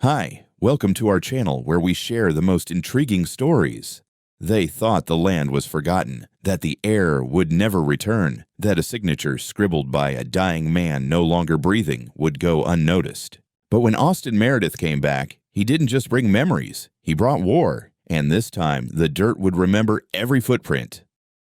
Hi, welcome to our channel where we share the most intriguing stories. They thought the land was forgotten, that the heir would never return, that a signature scribbled by a dying man no longer breathing would go unnoticed. But when Austin Meredith came back, he didn't just bring memories, he brought war, and this time the dirt would remember every footprint.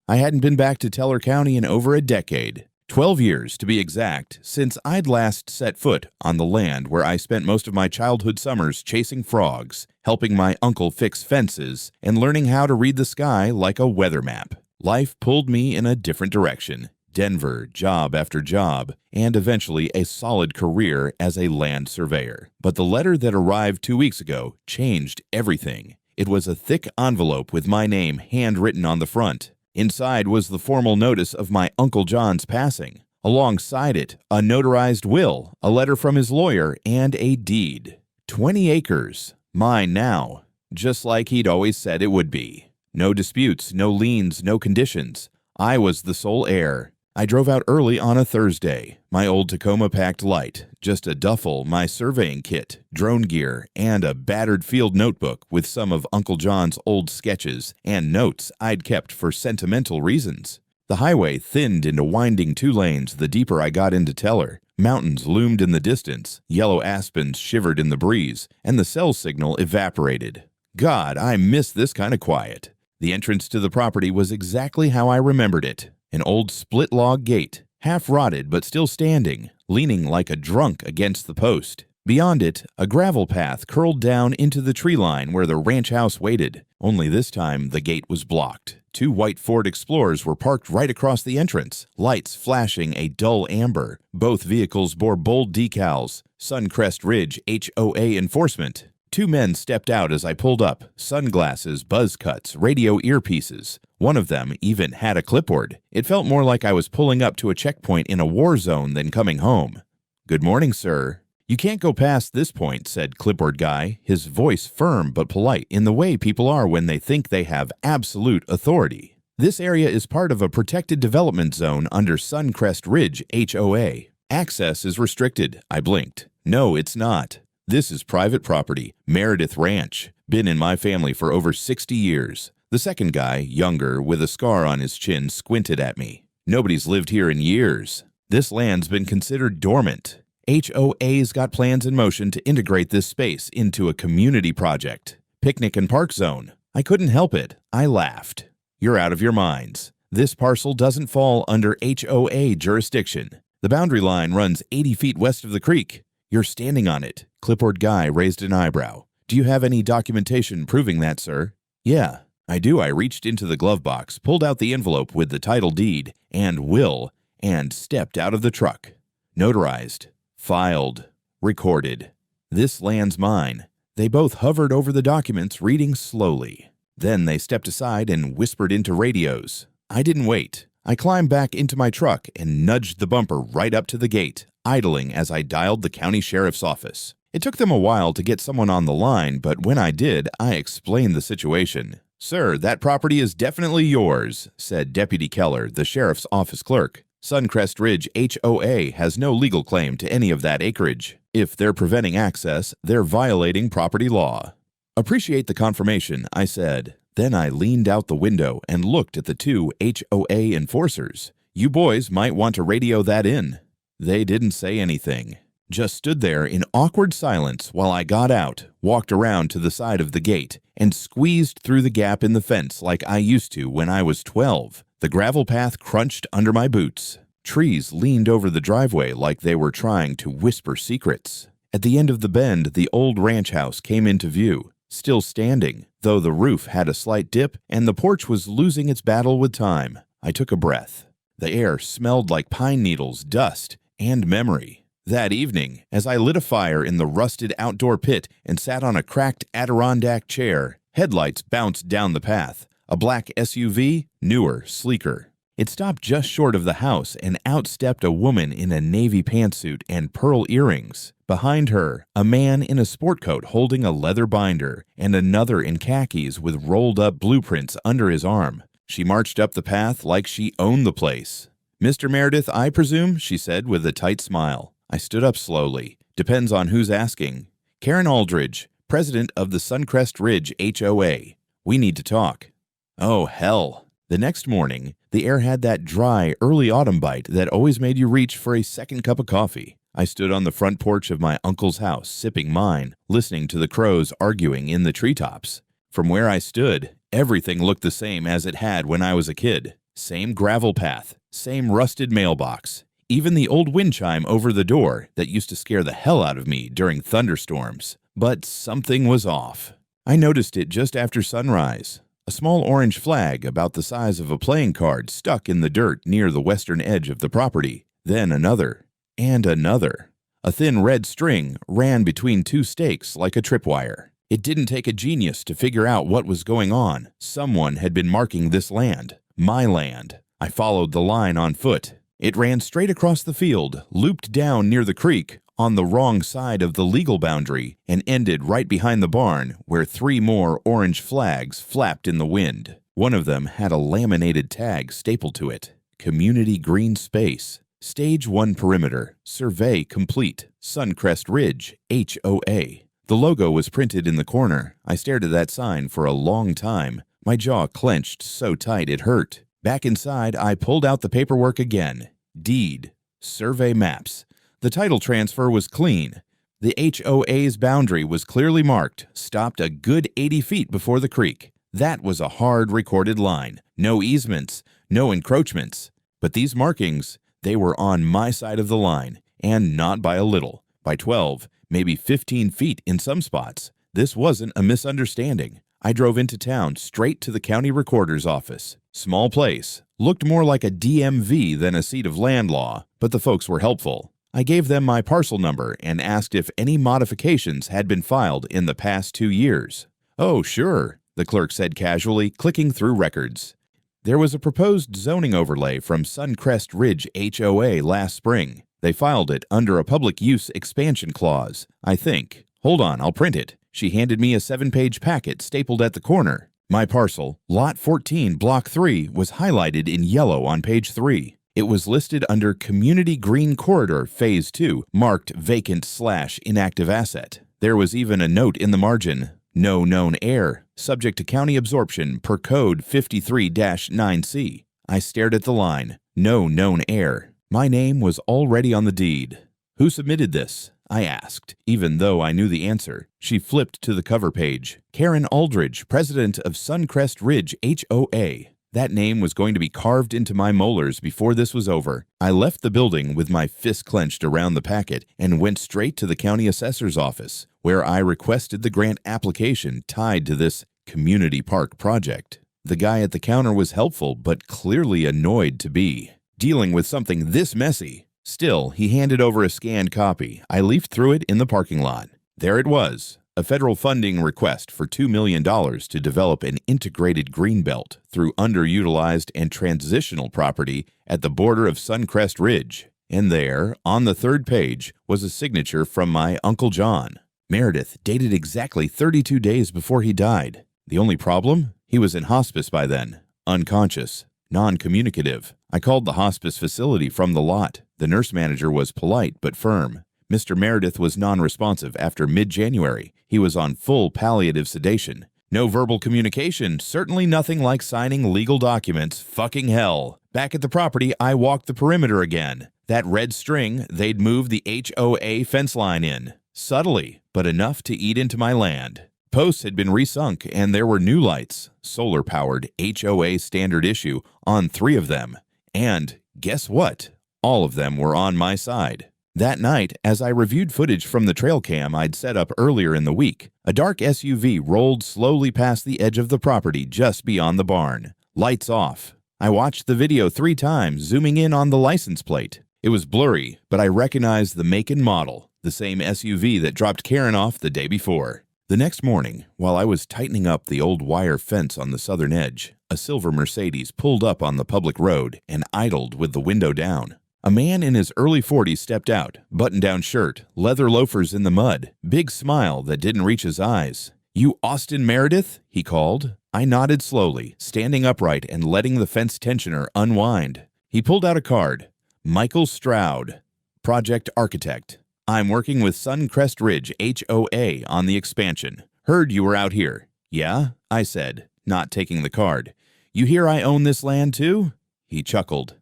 I hadn't been back to Teller County in over a decade. 12 years, to be exact, since I'd last set foot on the land where I spent most of my childhood summers chasing frogs, helping my uncle fix fences, and learning how to read the sky like a weather map. Life pulled me in a different direction. Denver, job after job, and eventually a solid career as a land surveyor. But the letter that arrived 2 weeks ago changed everything. It was a thick envelope with my name handwritten on the front. Inside was the formal notice of my Uncle John's passing. Alongside it, a notarized will, a letter from his lawyer, and a deed. 20 acres. Mine now. Just like he'd always said it would be. No disputes, no liens, no conditions. I was the sole heir. I drove out early on a Thursday. My old Tacoma packed light, just a duffel, my surveying kit, drone gear, and a battered field notebook with some of Uncle John's old sketches and notes I'd kept for sentimental reasons. The highway thinned into winding 2 lanes the deeper I got into Teller. Mountains loomed in the distance, yellow aspens shivered in the breeze, and the cell signal evaporated. God, I miss this kind of quiet. The entrance to the property was exactly how I remembered it. An old split-log gate, half rotted but still standing, leaning like a drunk against the post. Beyond it, a gravel path curled down into the tree line where the ranch house waited. Only this time, the gate was blocked. 2 white Ford Explorers were parked right across the entrance, lights flashing a dull amber. Both vehicles bore bold decals, Suncrest Ridge HOA enforcement. 2 men stepped out as I pulled up, sunglasses, buzz cuts, radio earpieces. One of them even had a clipboard. It felt more like I was pulling up to a checkpoint in a war zone than coming home. "Good morning, sir." "You can't go past this point," said clipboard guy, his voice firm but polite in the way people are when they think they have absolute authority. "This area is part of a protected development zone under Suncrest Ridge HOA. Access is restricted." I blinked. "No, it's not. This is private property, Meredith Ranch. Been in my family for over 60 years. The second guy, younger, with a scar on his chin, squinted at me. "Nobody's lived here in years. This land's been considered dormant. HOA's got plans in motion to integrate this space into a community project. Picnic and park zone." I couldn't help it. I laughed. "You're out of your minds. This parcel doesn't fall under HOA jurisdiction. The boundary line runs 80 feet west of the creek. You're standing on it." Clipboard guy raised an eyebrow. "Do you have any documentation proving that, sir?" "Yeah, I do." I reached into the glove box, pulled out the envelope with the title deed and will, and stepped out of the truck. Notarized, filed, recorded. This land's mine. They both hovered over the documents, reading slowly. Then they stepped aside and whispered into radios. I didn't wait. I climbed back into my truck and nudged the bumper right up to the gate, idling as I dialed the county sheriff's office. It took them a while to get someone on the line, but when I did, I explained the situation. "Sir, that property is definitely yours," said Deputy Keller, the sheriff's office clerk. "Suncrest Ridge HOA has no legal claim to any of that acreage. If they're preventing access, they're violating property law." "Appreciate the confirmation," I said. Then I leaned out the window and looked at the 2 HOA enforcers. "You boys might want to radio that in." They didn't say anything. Just stood there in awkward silence while I got out, walked around to the side of the gate, and squeezed through the gap in the fence like I used to when I was 12. The gravel path crunched under my boots. Trees leaned over the driveway like they were trying to whisper secrets. At the end of the bend, the old ranch house came into view, still standing, though the roof had a slight dip and the porch was losing its battle with time. I took a breath. The air smelled like pine needles, dust, and memory. That evening, as I lit a fire in the rusted outdoor pit and sat on a cracked Adirondack chair, headlights bounced down the path. A black SUV, newer, sleeker. It stopped just short of the house and out stepped a woman in a navy pantsuit and pearl earrings. Behind her, a man in a sport coat holding a leather binder and another in khakis with rolled-up blueprints under his arm. She marched up the path like she owned the place. "Mr. Meredith, I presume?" she said with a tight smile. I stood up slowly. "Depends on who's asking." Karen Aldridge, president of the Suncrest Ridge HOA. We need to talk. Oh, hell. The next morning, the air had that dry, early autumn bite that always made you reach for a second cup of coffee. I stood on the front porch of my uncle's house, sipping mine, listening to the crows arguing in the treetops. From where I stood, everything looked the same as it had when I was a kid. Same gravel path, same rusted mailbox, even the old wind chime over the door that used to scare the hell out of me during thunderstorms. But something was off. I noticed it just after sunrise. A small orange flag about the size of a playing card stuck in the dirt near the western edge of the property. Then another, and another. A thin red string ran between two stakes like a tripwire. It didn't take a genius to figure out what was going on. Someone had been marking this land. My land. I followed the line on foot. It ran straight across the field, looped down near the creek, on the wrong side of the legal boundary, and ended right behind the barn, where 3 more orange flags flapped in the wind. One of them had a laminated tag stapled to it. Community Green Space. Stage 1 Perimeter. Survey complete. Suncrest Ridge, HOA. The logo was printed in the corner. I stared at that sign for a long time. My jaw clenched so tight it hurt. Back inside, I pulled out the paperwork again. Deed. Survey maps. The title transfer was clean. The HOA's boundary was clearly marked, stopped a good 80 feet before the creek. That was a hard recorded line. No easements, no encroachments. But these markings, they were on my side of the line, and not by a little. By 12, maybe 15 feet in some spots. This wasn't a misunderstanding. I drove into town straight to the county recorder's office. Small place. Looked more like a DMV than a seat of land law, but the folks were helpful. I gave them my parcel number and asked if any modifications had been filed in the past 2 years. Oh, sure, the clerk said casually, clicking through records. There was a proposed zoning overlay from Suncrest Ridge HOA last spring. They filed it under a public use expansion clause, I think. Hold on, I'll print it. She handed me a 7-page packet stapled at the corner. My parcel, Lot 14, Block 3, was highlighted in yellow on page 3. It was listed under Community Green Corridor Phase 2, marked vacant/inactive asset. There was even a note in the margin, no known heir, subject to county absorption per code 53-9C. I stared at the line, no known heir. My name was already on the deed. Who submitted this? I asked, even though I knew the answer. She flipped to the cover page. Karen Aldridge, president of Suncrest Ridge HOA. That name was going to be carved into my molars before this was over. I left the building with my fist clenched around the packet and went straight to the county assessor's office, where I requested the grant application tied to this community park project. The guy at the counter was helpful, but clearly annoyed to be dealing with something this messy. Still, he handed over a scanned copy. I leafed through it in the parking lot. There it was, a federal funding request for $2 million to develop an integrated greenbelt through underutilized and transitional property at the border of Suncrest Ridge. And there, on the 3rd page, was a signature from my Uncle John. Meredith, dated exactly 32 days before he died. The only problem? He was in hospice by then, unconscious, non-communicative. I called the hospice facility from the lot. The nurse manager was polite but firm. Mr. Meredith was non-responsive after mid-January. He was on full palliative sedation. No verbal communication, certainly nothing like signing legal documents. Fucking hell. Back at the property, I walked the perimeter again. That red string, they'd moved the HOA fence line in. Subtly, but enough to eat into my land. Posts had been resunk, and there were new lights, solar-powered HOA standard issue, on 3 of them. And guess what? All of them were on my side. That night, as I reviewed footage from the trail cam I'd set up earlier in the week, a dark SUV rolled slowly past the edge of the property just beyond the barn. Lights off. I watched the video 3 times, zooming in on the license plate. It was blurry, but I recognized the make and model, the same SUV that dropped Karen off the day before. The next morning, while I was tightening up the old wire fence on the southern edge, a silver Mercedes pulled up on the public road and idled with the window down. A man in his early 40s stepped out, button-down shirt, leather loafers in the mud, big smile that didn't reach his eyes. "You Austin Meredith?" he called. I nodded slowly, standing upright and letting the fence tensioner unwind. He pulled out a card. Michael Stroud, project architect. I'm working with Suncrest Ridge HOA on the expansion. Heard you were out here. Yeah, I said, not taking the card. You hear I own this land too? He chuckled.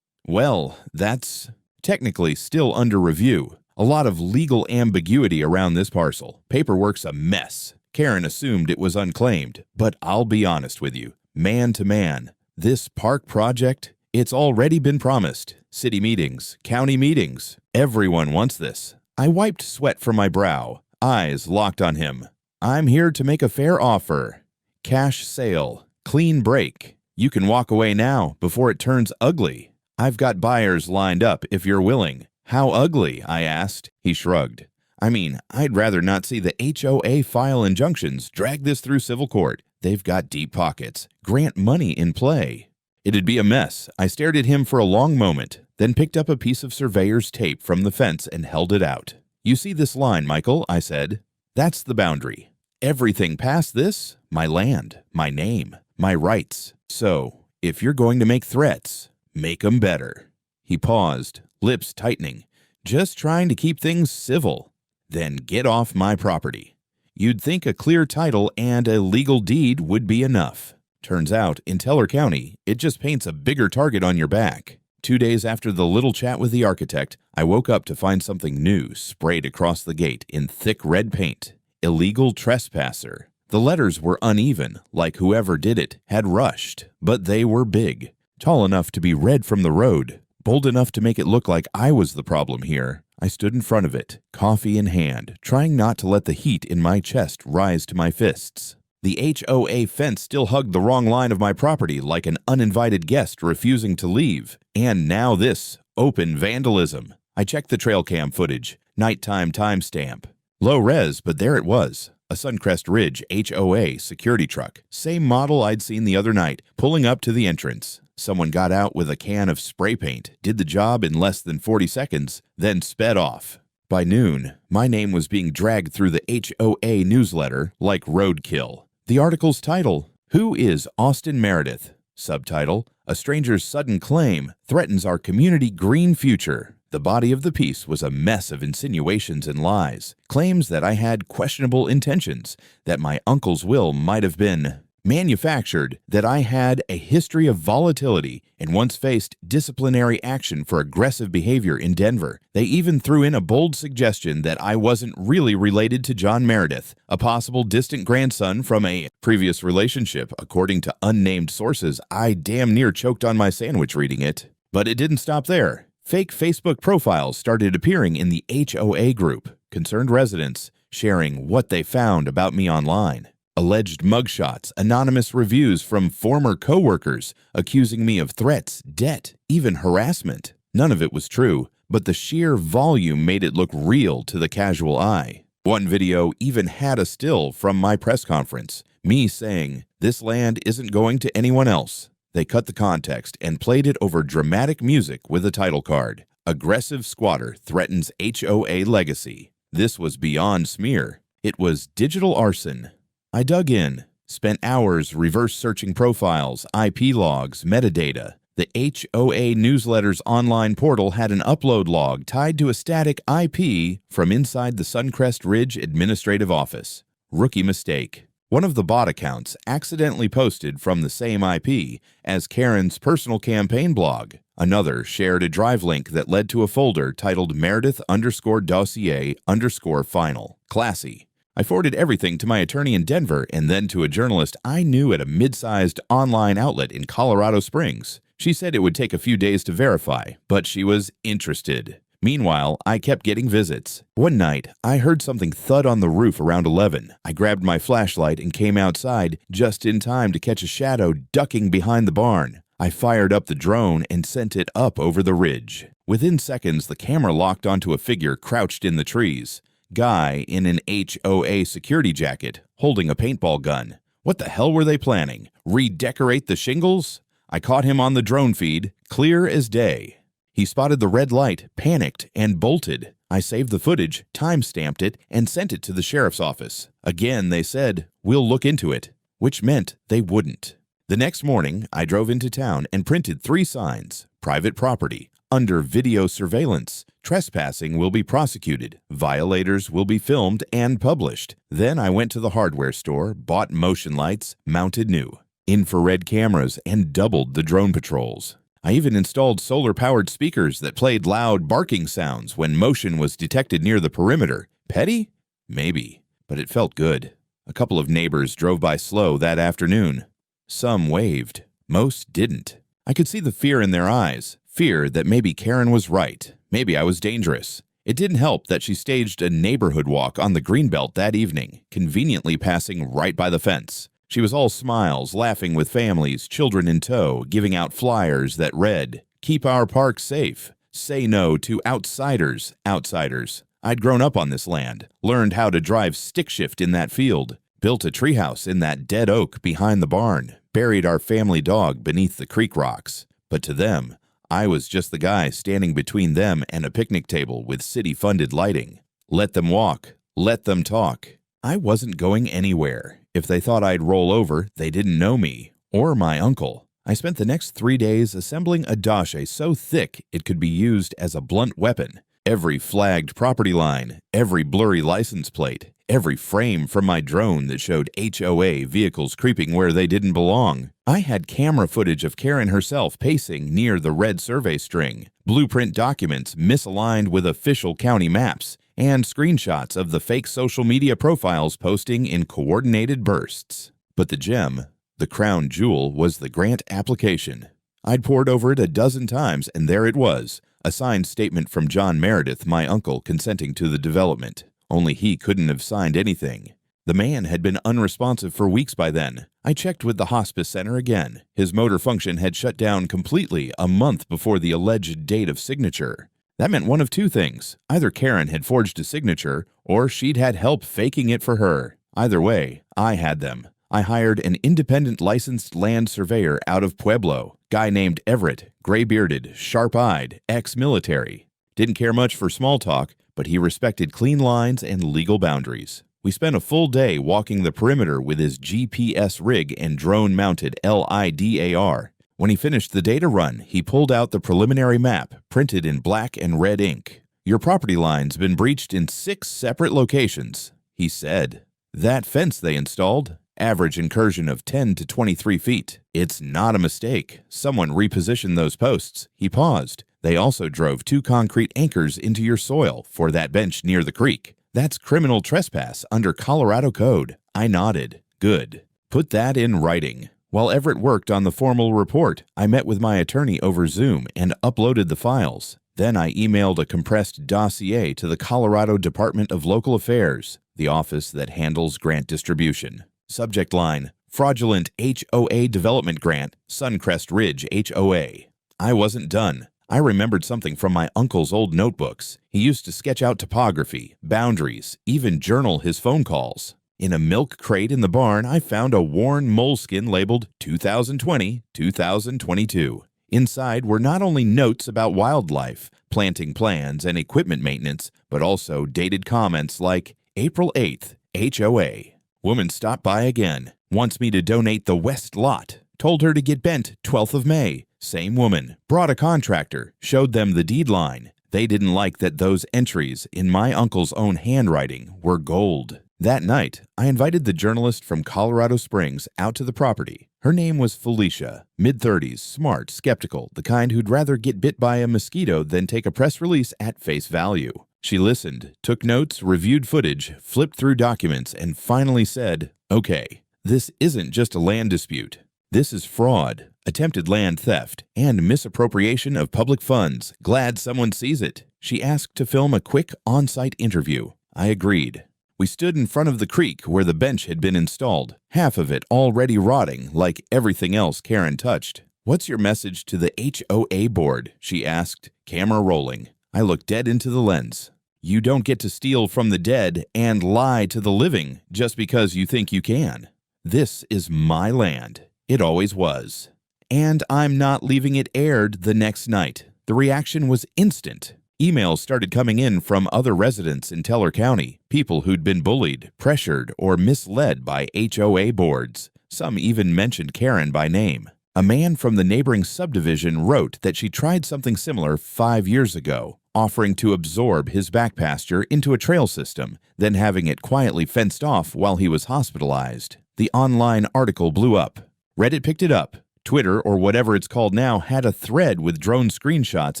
Well, that's technically still under review. A lot of legal ambiguity around this parcel. Paperwork's a mess. Karen assumed it was unclaimed, but I'll be honest with you, man to man, this park project, it's already been promised. City meetings, county meetings, everyone wants this. I wiped sweat from my brow, eyes locked on him. I'm here to make a fair offer. Cash sale, clean break. You can walk away now before it turns ugly. I've got buyers lined up if you're willing. How ugly? I asked. He shrugged. I mean, I'd rather not see the HOA file injunctions drag this through civil court. They've got deep pockets. Grant money in play. It'd be a mess. I stared at him for a long moment, then picked up a piece of surveyor's tape from the fence and held it out. You see this line, Michael? I said. That's the boundary. Everything past this, my land, my name, my rights. So, if you're going to make threats, make 'em better. He paused, lips tightening, just trying to keep things civil. Then get off my property. You'd think a clear title and a legal deed would be enough. Turns out, in Teller County, it just paints a bigger target on your back. 2 days after the little chat with the architect, I woke up to find something new sprayed across the gate in thick red paint. Illegal trespasser. The letters were uneven, like whoever did it had rushed, but they were big, tall enough to be read from the road, bold enough to make it look like I was the problem here. I stood in front of it, coffee in hand, trying not to let the heat in my chest rise to my fists. The HOA fence still hugged the wrong line of my property like an uninvited guest refusing to leave. And now this, open vandalism. I checked the trail cam footage, nighttime timestamp. Low res, but there it was. A Suncrest Ridge HOA security truck, same model I'd seen the other night, pulling up to the entrance. Someone got out with a can of spray paint, did the job in less than 40 seconds, then sped off. By noon, my name was being dragged through the HOA newsletter like roadkill. The article's title, Who is Austin Meredith? Subtitle, A stranger's sudden claim threatens our community green future. The body of the piece was a mess of insinuations and lies, claims that I had questionable intentions, that my uncle's will might have been manufactured, that I had a history of volatility and once faced disciplinary action for aggressive behavior in Denver. They even threw in a bold suggestion that I wasn't really related to John Meredith, a possible distant grandson from a previous relationship. According to unnamed sources, I damn near choked on my sandwich reading it. But it didn't stop there. Fake Facebook profiles started appearing in the HOA group, concerned residents sharing what they found about me online. Alleged mugshots, anonymous reviews from former coworkers accusing me of threats, debt, even harassment. None of it was true, but the sheer volume made it look real to the casual eye. One video even had a still from my press conference, me saying, "This land isn't going to anyone else." They cut the context and played it over dramatic music with a title card. Aggressive squatter threatens HOA legacy. This was beyond smear. It was digital arson. I dug in, spent hours reverse searching profiles, IP logs, metadata. The HOA newsletter's online portal had an upload log tied to a static IP from inside the Suncrest Ridge administrative office. Rookie mistake. One of the bot accounts accidentally posted from the same IP as Karen's personal campaign blog. Another shared a drive link that led to a folder titled Meredith_dossier_final. Classy. I forwarded everything to my attorney in Denver and then to a journalist I knew at a mid-sized online outlet in Colorado Springs. She said it would take a few days to verify, but she was interested. Meanwhile, I kept getting visits. One night, I heard something thud on the roof around 11. I grabbed my flashlight and came outside just in time to catch a shadow ducking behind the barn. I fired up the drone and sent it up over the ridge. Within seconds, the camera locked onto a figure crouched in the trees. Guy in an HOA security jacket, holding a paintball gun. What the hell were they planning? Redecorate the shingles? I caught him on the drone feed, clear as day. He spotted the red light, panicked, and bolted. I saved the footage, time-stamped it, and sent it to the sheriff's office. Again, they said, "We'll look into it," which meant they wouldn't. The next morning, I drove into town and printed 3 signs: private property, under video surveillance. Trespassing will be prosecuted. Violators will be filmed and published. Then I went to the hardware store, bought motion lights, mounted new infrared cameras, and doubled the drone patrols. I even installed solar-powered speakers that played loud barking sounds when motion was detected near the perimeter. Petty? Maybe, but it felt good. A couple of neighbors drove by slow that afternoon. Some waved. Most didn't. I could see the fear in their eyes. Fear that maybe Karen was right. Maybe I was dangerous. It didn't help that she staged a neighborhood walk on the Greenbelt that evening, conveniently passing right by the fence. She was all smiles, laughing with families, children in tow, giving out flyers that read, "Keep our park safe. Say no to outsiders, outsiders." I'd grown up on this land, learned how to drive stick shift in that field, built a treehouse in that dead oak behind the barn, buried our family dog beneath the creek rocks. But to them, I was just the guy standing between them and a picnic table with city-funded lighting. Let them walk. Let them talk. I wasn't going anywhere. If they thought I'd roll over, they didn't know me, or my uncle. I spent the next 3 days assembling a dache so thick it could be used as a blunt weapon. Every flagged property line, every blurry license plate, every frame from my drone that showed HOA vehicles creeping where they didn't belong. I had camera footage of Karen herself pacing near the red survey string, blueprint documents misaligned with official county maps, and screenshots of the fake social media profiles posting in coordinated bursts. But the gem, the crown jewel, was the grant application. I'd pored over it a dozen times, and there it was, a signed statement from John Meredith, my uncle, consenting to the development. Only he couldn't have signed anything. The man had been unresponsive for weeks by then. I checked with the hospice center again. His motor function had shut down completely a month before the alleged date of signature. That meant one of two things. Either Karen had forged a signature, or she'd had help faking it for her. Either way, I had them. I hired an independent licensed land surveyor out of Pueblo, guy named Everett, gray-bearded, sharp-eyed, ex-military. Didn't care much for small talk, but he respected clean lines and legal boundaries. We spent a full day walking the perimeter with his GPS rig and drone-mounted LIDAR. When he finished the data run, he pulled out the preliminary map, printed in black and red ink. "Your property line's been breached in 6 separate locations," he said. "That fence they installed, average incursion of 10 to 23 feet. It's not a mistake. Someone repositioned those posts." He paused. "They also drove 2 concrete anchors into your soil for that bench near the creek. That's criminal trespass under Colorado code." I nodded. "Good. Put that in writing." While Everett worked on the formal report, I met with my attorney over Zoom and uploaded the files. Then I emailed a compressed dossier to the Colorado Department of Local Affairs, the office that handles grant distribution. Subject line: Fraudulent HOA Development Grant, Suncrest Ridge HOA. I wasn't done. I remembered something from my uncle's old notebooks. He used to sketch out topography, boundaries, even journal his phone calls. In a milk crate in the barn, I found a worn moleskin labeled 2020-2022. Inside were not only notes about wildlife, planting plans, and equipment maintenance, but also dated comments like April 8th, HOA. Woman stopped by again. Wants me to donate the west lot. Told her to get bent 12th of May. Same woman. Brought a contractor. Showed them the deed line. They didn't like that those entries, in my uncle's own handwriting, were gold. That night, I invited the journalist from Colorado Springs out to the property. Her name was Felicia, mid-30s, smart, skeptical, the kind who'd rather get bit by a mosquito than take a press release at face value. She listened, took notes, reviewed footage, flipped through documents, and finally said, "Okay, this isn't just a land dispute. This is fraud, attempted land theft, and misappropriation of public funds. Glad someone sees it." She asked to film a quick on-site interview. I agreed. We stood in front of the creek where the bench had been installed, half of it already rotting like everything else Karen touched. "What's your message to the HOA board?" she asked, camera rolling. I looked dead into the lens. "You don't get to steal from the dead and lie to the living just because you think you can. This is my land. It always was. And I'm not leaving it aired the next night." The reaction was instant. Emails started coming in from other residents in Teller County, people who'd been bullied, pressured, or misled by HOA boards. Some even mentioned Karen by name. A man from the neighboring subdivision wrote that she tried something similar 5 years ago, offering to absorb his back pasture into a trail system, then having it quietly fenced off while he was hospitalized. The online article blew up. Reddit picked it up. Twitter, or whatever it's called now, had a thread with drone screenshots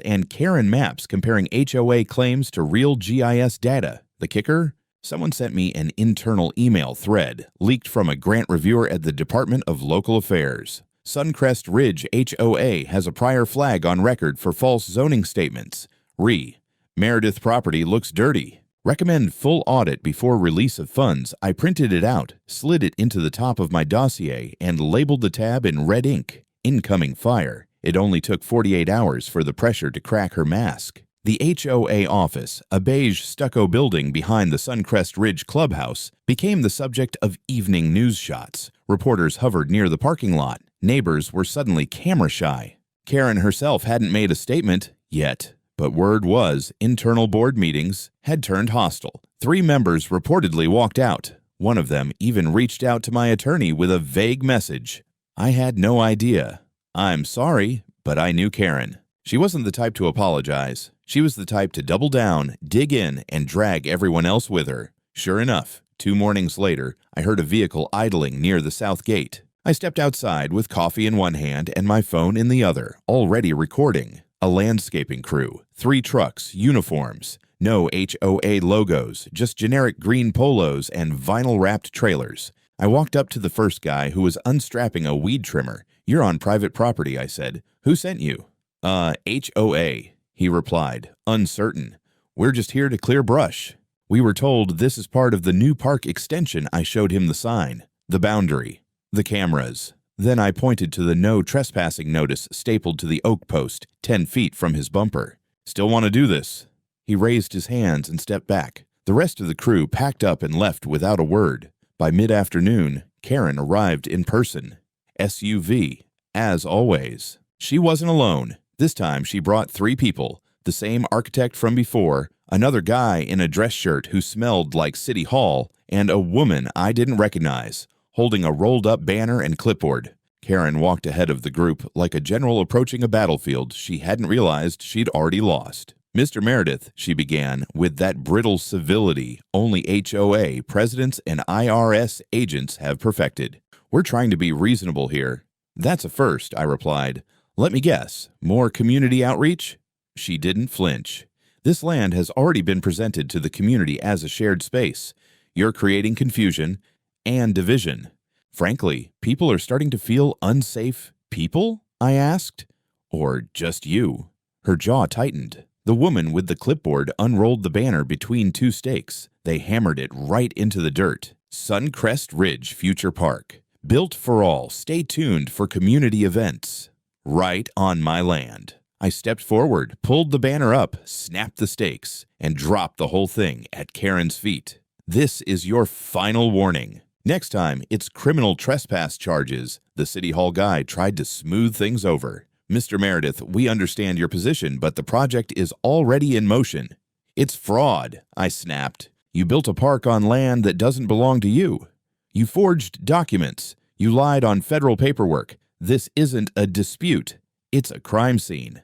and Karen maps comparing HOA claims to real GIS data. The kicker? Someone sent me an internal email thread, leaked from a grant reviewer at the Department of Local Affairs. Suncrest Ridge HOA has a prior flag on record for false zoning statements. Meredith property looks dirty. Recommend full audit before release of funds. I printed it out, slid it into the top of my dossier, and labeled the tab in red ink. Incoming fire. It only took 48 hours for the pressure to crack her mask. The HOA office, a beige stucco building behind the Suncrest Ridge clubhouse, became the subject of evening news shots. Reporters hovered near the parking lot. Neighbors were suddenly camera shy. Karen herself hadn't made a statement yet, but word was internal board meetings had turned hostile. 3 members reportedly walked out. One of them even reached out to my attorney with a vague message. I had no idea. I'm sorry, but I knew Karen. She wasn't the type to apologize. She was the type to double down, dig in, and drag everyone else with her. Sure enough, 2 mornings later, I heard a vehicle idling near the south gate. I stepped outside with coffee in one hand and my phone in the other, already recording. A landscaping crew, 3 trucks, uniforms, no HOA logos, just generic green polos and vinyl-wrapped trailers. I walked up to the first guy who was unstrapping a weed trimmer. "You're on private property," I said. "Who sent you?" HOA, he replied, uncertain. "We're just here to clear brush." We were told this is part of the new park extension. I showed him the sign, the boundary, the cameras. Then I pointed to the no trespassing notice stapled to the oak post 10 feet from his bumper. "Still want to do this?" He raised his hands and stepped back. The rest of the crew packed up and left without a word. By mid-afternoon, Karen arrived in person. SUV, as always. She wasn't alone. This time she brought 3 people, the same architect from before, another guy in a dress shirt who smelled like City Hall, and a woman I didn't recognize, holding a rolled-up banner and clipboard. Karen walked ahead of the group like a general approaching a battlefield she hadn't realized she'd already lost. "Mr. Meredith," she began, with that brittle civility only HOA presidents and IRS agents have perfected. "We're trying to be reasonable here." "That's a first," I replied. "Let me guess, more community outreach?" She didn't flinch. "This land has already been presented to the community as a shared space. You're creating confusion and division. Frankly, people are starting to feel unsafe." "People?" I asked. "Or just you?" Her jaw tightened. The woman with the clipboard unrolled the banner between 2 stakes. They hammered it right into the dirt. "Suncrest Ridge Future Park. Built for all. Stay tuned for community events." Right on my land. I stepped forward, pulled the banner up, snapped the stakes, and dropped the whole thing at Karen's feet. "This is your final warning. Next time, it's criminal trespass charges." The City Hall guy tried to smooth things over. "Mr. Meredith, we understand your position, but the project is already in motion." "It's fraud," I snapped. "You built a park on land that doesn't belong to you. You forged documents. You lied on federal paperwork. This isn't a dispute. It's a crime scene."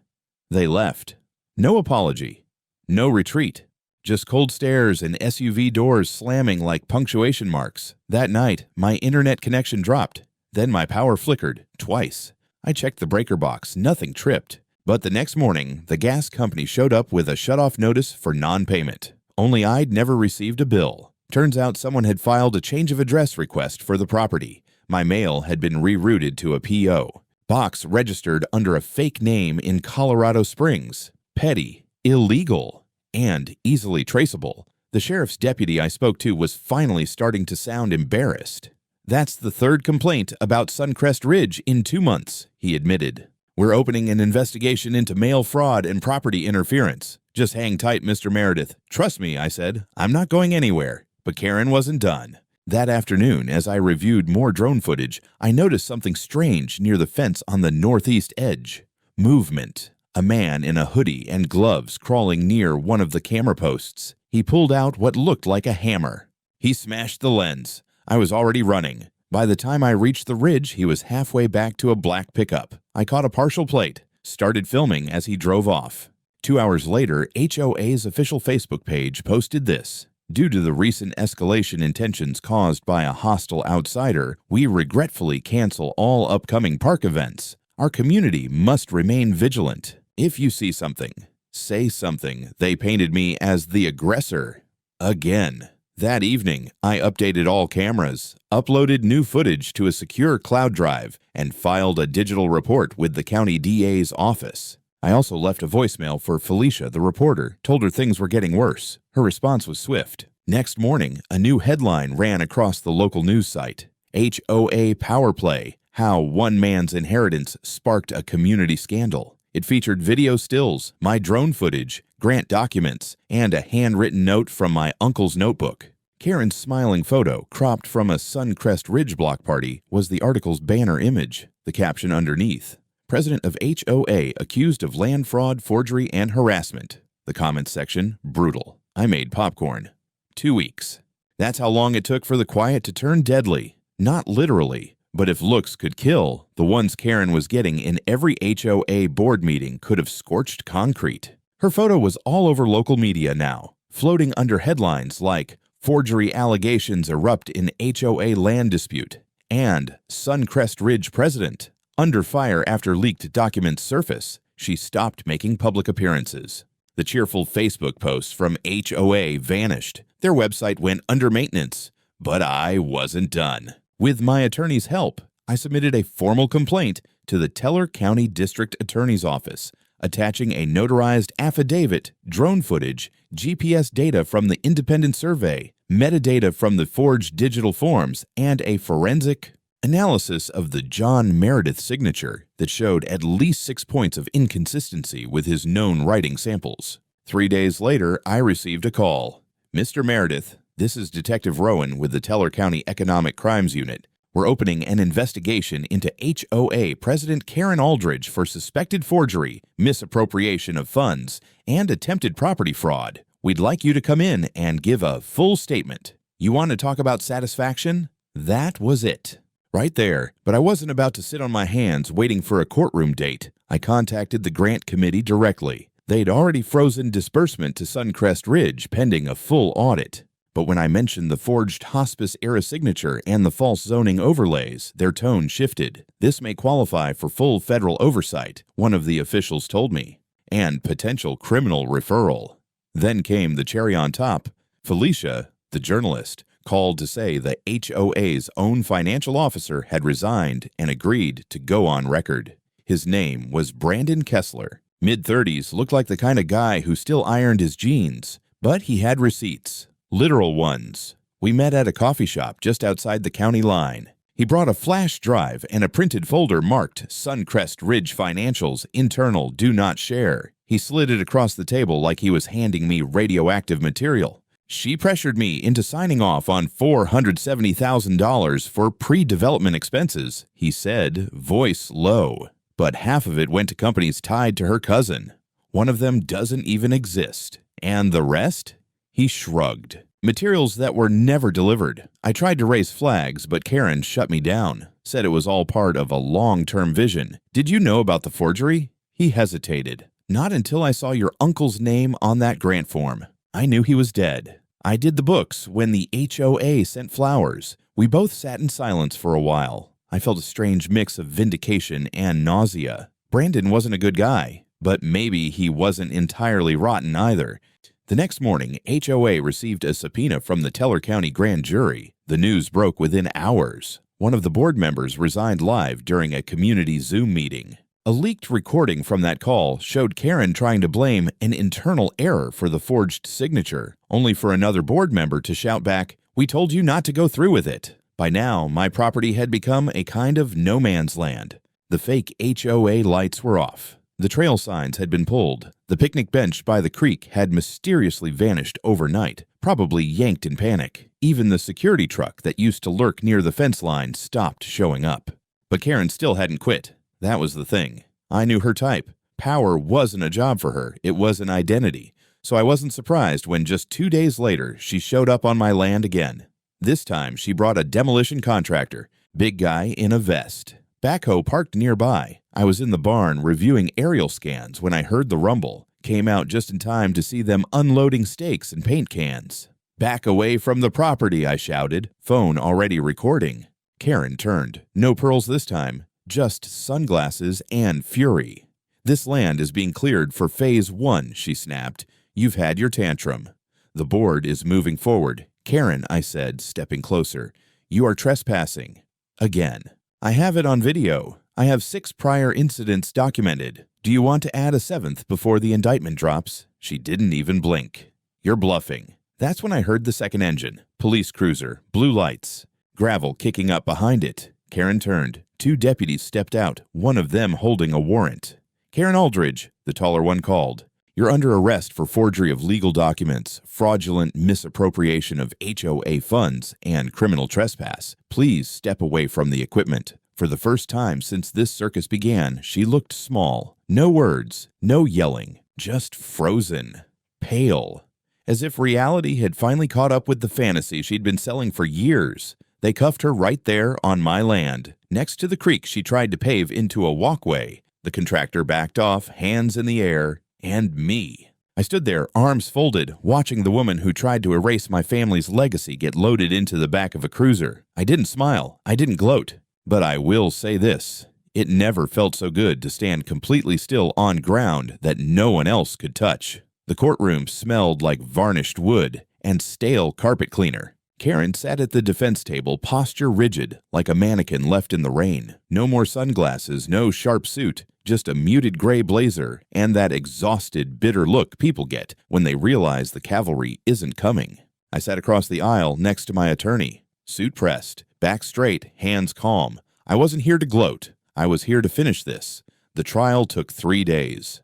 They left. No apology. No retreat. Just cold stares and SUV doors slamming like punctuation marks. That night, my internet connection dropped. Then my power flickered twice. I checked the breaker box. Nothing tripped. But the next morning, the gas company showed up with a shutoff notice for non-payment. Only I'd never received a bill. Turns out someone had filed a change of address request for the property. My mail had been rerouted to a PO. Box registered under a fake name in Colorado Springs. Petty, illegal, and easily traceable. The sheriff's deputy I spoke to was finally starting to sound embarrassed. "That's the 3rd complaint about Suncrest Ridge in 2 months, he admitted. "We're opening an investigation into mail fraud and property interference. Just hang tight, Mr. Meredith." "Trust me," I said. "I'm not going anywhere." But Karen wasn't done. That afternoon, as I reviewed more drone footage, I noticed something strange near the fence on the northeast edge. Movement. A man in a hoodie and gloves crawling near one of the camera posts. He pulled out what looked like a hammer. He smashed the lens. I was already running. By the time I reached the ridge, he was halfway back to a black pickup. I caught a partial plate, started filming as he drove off. 2 hours later, HOA's official Facebook page posted this. Due to the recent escalation in tensions caused by a hostile outsider, we regretfully cancel all upcoming park events. Our community must remain vigilant. If you see something, say something. They painted me as the aggressor. Again. That evening, I updated all cameras, uploaded new footage to a secure cloud drive, and filed a digital report with the county DA's office. I also left a voicemail for Felicia, the reporter, told her things were getting worse. Her response was swift. Next morning, a new headline ran across the local news site. HOA power play, how one man's inheritance sparked a community scandal. It featured video stills, my drone footage, grant documents, and a handwritten note from my uncle's notebook. Karen's smiling photo, cropped from a Suncrest Ridge block party, was the article's banner image. The caption underneath, President of HOA accused of land fraud, forgery, and harassment. The comments section, brutal. I made popcorn. 2 weeks. That's how long it took for the quiet to turn deadly. Not literally. But if looks could kill, the ones Karen was getting in every HOA board meeting could have scorched concrete. Her photo was all over local media now, floating under headlines like Forgery Allegations Erupt in HOA Land Dispute and Suncrest Ridge President. Under fire after leaked documents surface, she stopped making public appearances. The cheerful Facebook posts from HOA vanished. Their website went under maintenance. But I wasn't done. With my attorney's help, I submitted a formal complaint to the Teller County District Attorney's Office, attaching a notarized affidavit, drone footage, GPS data from the independent survey, metadata from the forged digital forms, and a forensic analysis of the John Meredith signature that showed at least 6 points of inconsistency with his known writing samples. 3 days later, I received a call. Mr. Meredith, this is Detective Rowan with the Teller County Economic Crimes Unit. We're opening an investigation into HOA President Karen Aldridge for suspected forgery, misappropriation of funds, and attempted property fraud. We'd like you to come in and give a full statement. You want to talk about satisfaction? That was it. Right there. But I wasn't about to sit on my hands waiting for a courtroom date. I contacted the grant committee directly. They'd already frozen disbursement to Suncrest Ridge pending a full audit. But when I mentioned the forged hospice-era signature and the false zoning overlays, their tone shifted. This may qualify for full federal oversight, one of the officials told me, and potential criminal referral. Then came the cherry on top. Felicia, the journalist, called to say the HOA's own financial officer had resigned and agreed to go on record. His name was Brandon Kessler. Mid-30s, looked like the kind of guy who still ironed his jeans, but he had receipts. Literal ones. We met at a coffee shop just outside the county line. He brought a flash drive and a printed folder marked Suncrest Ridge Financials Internal Do Not Share. He slid it across the table like he was handing me radioactive material. She pressured me into signing off on $470,000 for pre-development expenses, he said, voice low. But half of it went to companies tied to her cousin. One of them doesn't even exist. And the rest? He shrugged. Materials that were never delivered. I tried to raise flags, but Karen shut me down. Said it was all part of a long-term vision. Did you know about the forgery? He hesitated. Not until I saw your uncle's name on that grant form. I knew he was dead. I did the books when the HOA sent flowers. We both sat in silence for a while. I felt a strange mix of vindication and nausea. Brandon wasn't a good guy, but maybe he wasn't entirely rotten either. The next morning, HOA received a subpoena from the Teller County Grand Jury. The news broke within hours. One of the board members resigned live during a community Zoom meeting. A leaked recording from that call showed Karen trying to blame an internal error for the forged signature, only for another board member to shout back, "We told you not to go through with it." By now, my property had become a kind of no man's land. The fake HOA lights were off. The trail signs had been pulled. The picnic bench by the creek had mysteriously vanished overnight, probably yanked in panic. Even the security truck that used to lurk near the fence line stopped showing up. But Karen still hadn't quit. That was the thing. I knew her type. Power wasn't a job for her, it was an identity. So I wasn't surprised when just 2 days later she showed up on my land again. This time she brought a demolition contractor. Big guy in a vest. Backhoe parked nearby. I was in the barn reviewing aerial scans when I heard the rumble. Came out just in time to see them unloading stakes and paint cans. "Back away from the property," I shouted, phone already recording. Karen turned. No pearls this time, just sunglasses and fury. "This land is being cleared for Phase 1, she snapped. "You've had your tantrum. The board is moving forward." "Karen," I said, stepping closer, "you are trespassing. Again. I have it on video. I have 6 prior incidents documented. Do you want to add a 7th before the indictment drops?" She didn't even blink. "You're bluffing." That's when I heard the second engine. Police cruiser, blue lights, gravel kicking up behind it. Karen turned. 2 deputies stepped out, one of them holding a warrant. "Karen Aldridge," the taller one called. "You're under arrest for forgery of legal documents, fraudulent misappropriation of HOA funds, and criminal trespass. Please step away from the equipment." For the first time since this circus began, she looked small. No words, no yelling, just frozen, pale. As if reality had finally caught up with the fantasy she'd been selling for years. They cuffed her right there on my land, next to the creek she tried to pave into a walkway. The contractor backed off, hands in the air, and me. I stood there, arms folded, watching the woman who tried to erase my family's legacy get loaded into the back of a cruiser. I didn't smile. I didn't gloat. But I will say this. It never felt so good to stand completely still on ground that no one else could touch. The courtroom smelled like varnished wood and stale carpet cleaner. Karen sat at the defense table, posture rigid, like a mannequin left in the rain. No more sunglasses, no sharp suit, just a muted gray blazer and that exhausted, bitter look people get when they realize the cavalry isn't coming. I sat across the aisle next to my attorney, suit pressed, back straight, hands calm. I wasn't here to gloat. I was here to finish this. The trial took 3 days.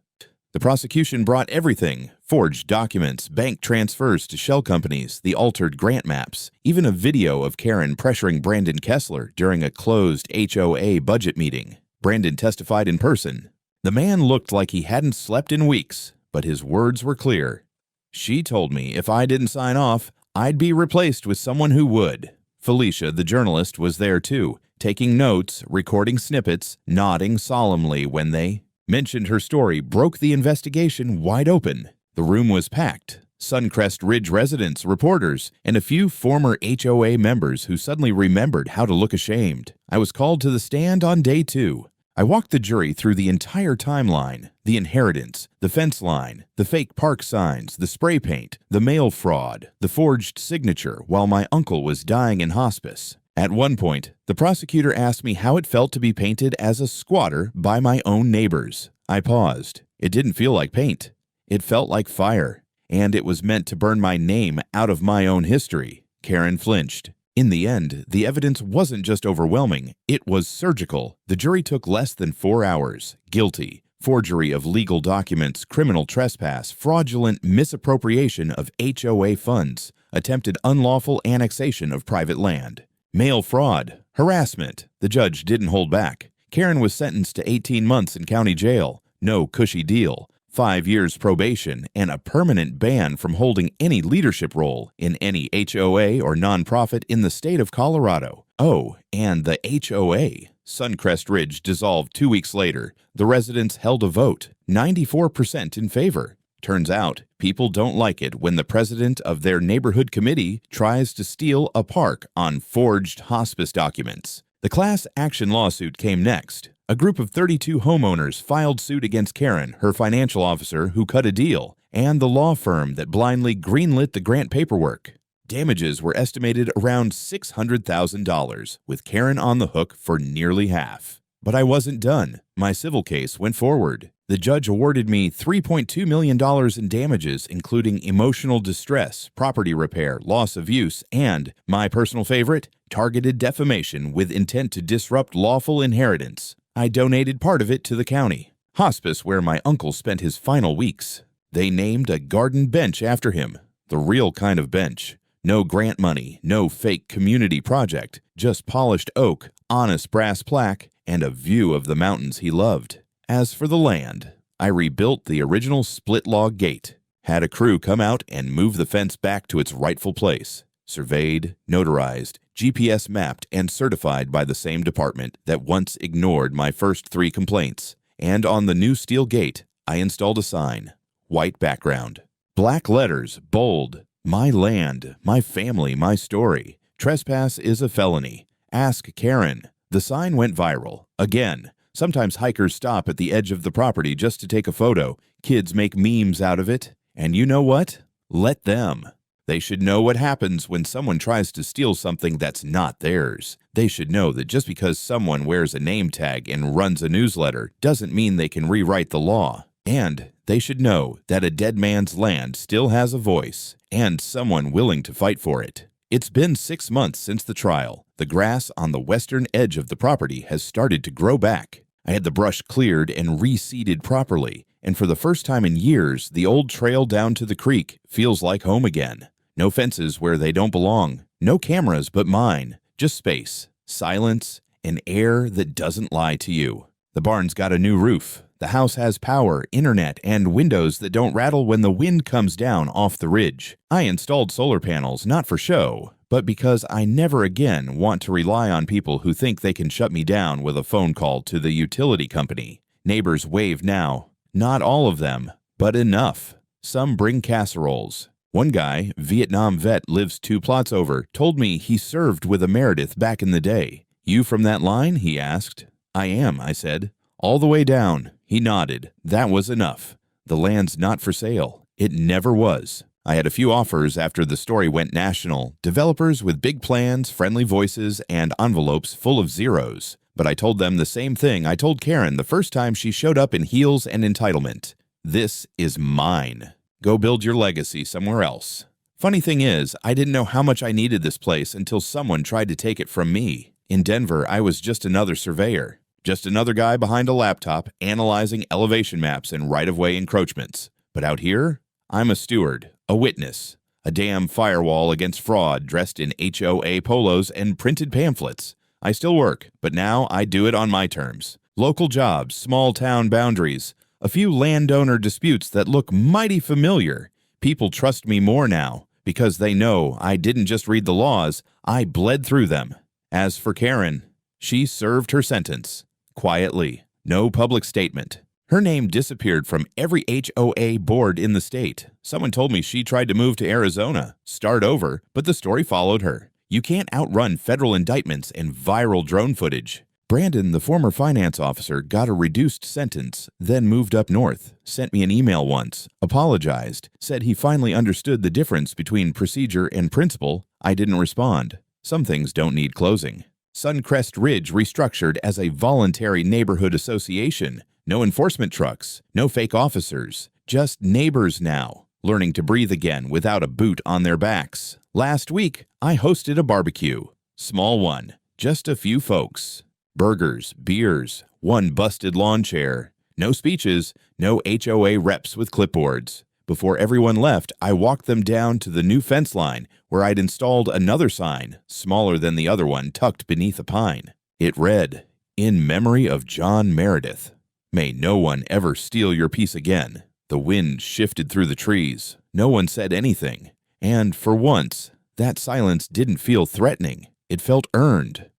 The prosecution brought everything: forged documents, bank transfers to shell companies, the altered grant maps, even a video of Karen pressuring Brandon Kessler during a closed HOA budget meeting. Brandon testified in person. The man looked like he hadn't slept in weeks, but his words were clear. "She told me if I didn't sign off, I'd be replaced with someone who would." Felicia, the journalist, was there too, taking notes, recording snippets, nodding solemnly when they mentioned her story broke the investigation wide open. The room was packed. Suncrest Ridge residents, reporters, and a few former HOA members who suddenly remembered how to look ashamed. I was called to the stand on day 2. I walked the jury through the entire timeline: the inheritance, the fence line, the fake park signs, the spray paint, the mail fraud, the forged signature while my uncle was dying in hospice. At one point, the prosecutor asked me how it felt to be painted as a squatter by my own neighbors. I paused. It didn't feel like paint. It felt like fire, and it was meant to burn my name out of my own history. Karen flinched. In the end, the evidence wasn't just overwhelming, it was surgical. The jury took less than 4 hours. Guilty. Forgery of legal documents, criminal trespass, fraudulent misappropriation of HOA funds, attempted unlawful annexation of private land. Mail fraud, harassment. The judge didn't hold back. Karen was sentenced to 18 months in county jail. No cushy deal. 5 years probation and a permanent ban from holding any leadership role in any HOA or nonprofit in the state of Colorado. Oh, and the HOA. Suncrest Ridge dissolved 2 weeks later. The residents held a vote, 94% in favor. Turns out, people don't like it when the president of their neighborhood committee tries to steal a park on forged hospice documents. The class action lawsuit came next. A group of 32 homeowners filed suit against Karen, her financial officer who cut a deal, and the law firm that blindly greenlit the grant paperwork. Damages were estimated around $600,000, with Karen on the hook for nearly half. But I wasn't done. My civil case went forward. The judge awarded me $3.2 million in damages, including emotional distress, property repair, loss of use, and, my personal favorite, targeted defamation with intent to disrupt lawful inheritance. I donated part of it to the county hospice where my uncle spent his final weeks. They named a garden bench after him, the real kind of bench. No grant money, no fake community project, just polished oak, honest brass plaque, and a view of the mountains he loved. As for the land, I rebuilt the original split log gate, had a crew come out and move the fence back to its rightful place. surveyed, notarized, GPS mapped, and certified by the same department that once ignored my first 3 complaints. And on the new steel gate, I installed a sign. White background. Black letters, bold. My land, my family, my story. Trespass is a felony. Ask Karen. The sign went viral. Again. Sometimes hikers stop at the edge of the property just to take a photo. Kids make memes out of it. And you know what? Let them. They should know what happens when someone tries to steal something that's not theirs. They should know that just because someone wears a name tag and runs a newsletter doesn't mean they can rewrite the law. And they should know that a dead man's land still has a voice and someone willing to fight for it. It's been 6 months since the trial. The grass on the western edge of the property has started to grow back. I had the brush cleared and reseeded properly, and for the first time in years, the old trail down to the creek feels like home again. No fences where they don't belong, no cameras but mine, just space, silence, and air that doesn't lie to you. The barn's got a new roof. The house has power, internet, and windows that don't rattle when the wind comes down off the ridge. I installed solar panels not for show, but because I never again want to rely on people who think they can shut me down with a phone call to the utility company. Neighbors wave now. Not all of them, but enough. Some bring casseroles. One guy, Vietnam vet, lives 2 plots over, told me he served with a Meredith back in the day. You from that line? He asked. I am, I said. All the way down. He nodded. That was enough. The land's not for sale. It never was. I had a few offers after the story went national. Developers with big plans, friendly voices, and envelopes full of zeros. But I told them the same thing I told Karen the first time she showed up in heels and entitlement. This is mine. Go build your legacy somewhere else. Funny thing is, I didn't know how much I needed this place until someone tried to take it from me. In Denver, I was just another surveyor. Just another guy behind a laptop analyzing elevation maps and right-of-way encroachments. But out here, I'm a steward, a witness, a damn firewall against fraud dressed in HOA polos and printed pamphlets. I still work, but now I do it on my terms. Local jobs, small town boundaries, a few landowner disputes that look mighty familiar. People trust me more now because they know I didn't just read the laws, I bled through them. As for Karen, she served her sentence. Quietly. No public statement. Her name disappeared from every HOA board in the state. Someone told me she tried to move to Arizona, start over, but the story followed her. You can't outrun federal indictments and viral drone footage. Brandon, the former finance officer, got a reduced sentence, then moved up north, sent me an email once, apologized, said he finally understood the difference between procedure and principle. I didn't respond. Some things don't need closing. Suncrest Ridge restructured as a voluntary neighborhood association. No enforcement trucks, no fake officers, just neighbors now, learning to breathe again without a boot on their backs. Last week, I hosted a barbecue. Small one, just a few folks. Burgers, beers, one busted lawn chair. No speeches, no HOA reps with clipboards. Before everyone left, I walked them down to the new fence line where I'd installed another sign, smaller than the other one, tucked beneath a pine. It read, "In memory of John Meredith. May no one ever steal your peace again." The wind shifted through the trees. No one said anything. And for once, that silence didn't feel threatening. It felt earned.